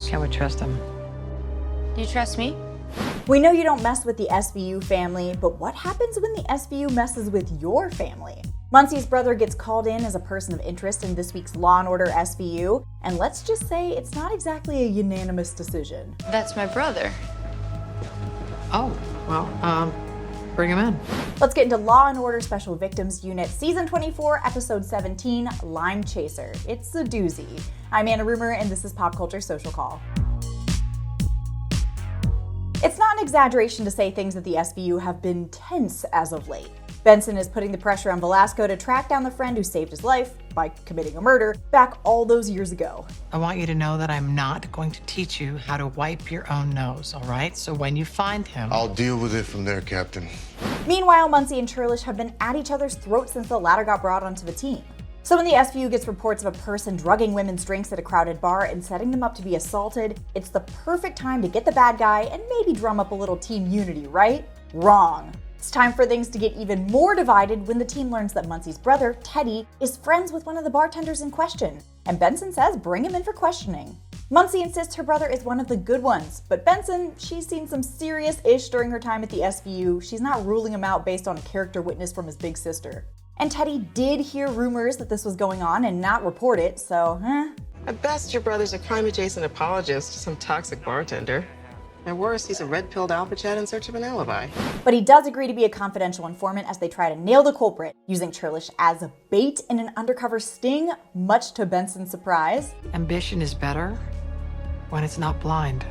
Can we trust him? Do you trust me? We know you don't mess with the SVU family, but what happens when the SVU messes with your family? Muncy's brother gets called in as a person of interest in this week's Law & Order SVU, and let's just say it's not exactly a unanimous decision. That's my brother. Oh, well, bring him in. Let's get into Law & Order Special Victims Unit, Season 24, Episode 17, Line Chaser. It's a doozy. I'm Anna Rumor, and this is Pop Culture Social Call. It's not an exaggeration to say things at the SVU have been tense as of late. Benson is putting the pressure on Velasco to track down the friend who saved his life by committing a murder back all those years ago. I want you to know that I'm not going to teach you how to wipe your own nose, all right? So when you find him... I'll deal with it from there, Captain. Meanwhile, Muncy and Churlish have been at each other's throats since the latter got brought onto the team. So when the SVU gets reports of a person drugging women's drinks at a crowded bar and setting them up to be assaulted, it's the perfect time to get the bad guy and maybe drum up a little team unity, right? Wrong. It's time for things to get even more divided when the team learns that Muncy's brother, Teddy, is friends with one of the bartenders in question, and Benson says bring him in for questioning. Muncy insists her brother is one of the good ones, but Benson, she's seen some serious ish during her time at the SVU. She's not ruling him out based on a character witness from his big sister. And Teddy did hear rumors that this was going on and not report it, so, At best, your brother's a crime-adjacent apologist to some toxic bartender. At worst, he's a red-pilled alpha chat in search of an alibi. But he does agree to be a confidential informant as they try to nail the culprit, using Churlish as a bait in an undercover sting, much to Benson's surprise. Ambition is better when it's not blind.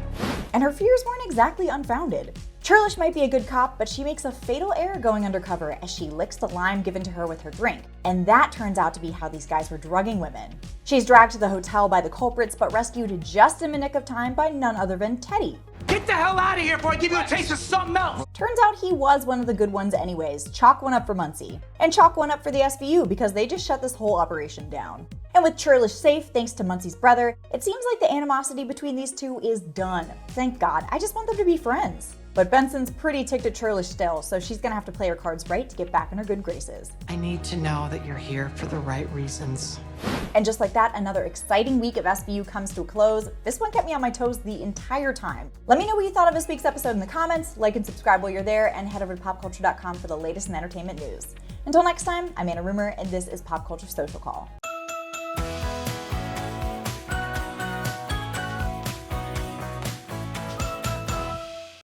And her fears weren't exactly unfounded. Churlish might be a good cop, but she makes a fatal error going undercover as she licks the lime given to her with her drink. And that turns out to be how these guys were drugging women. She's dragged to the hotel by the culprits, but rescued just in the nick of time by none other than Teddy. Get the hell out of here before I give you a taste of something else! Turns out he was one of the good ones anyways. Chalk one up for Muncy. And chalk one up for the SVU because they just shut this whole operation down. And with Churlish safe thanks to Muncy's brother, it seems like the animosity between these two is done. Thank God, I just want them to be friends. But Benson's pretty ticked at Churlish still, so she's gonna have to play her cards right to get back in her good graces. I need to know that you're here for the right reasons. And just like that, another exciting week of SVU comes to a close. This one kept me on my toes the entire time. Let me know what you thought of this week's episode in the comments, like and subscribe while you're there, and head over to popculture.com for the latest in entertainment news. Until next time, I'm Anna Rumor, and this is Pop Culture Social Call.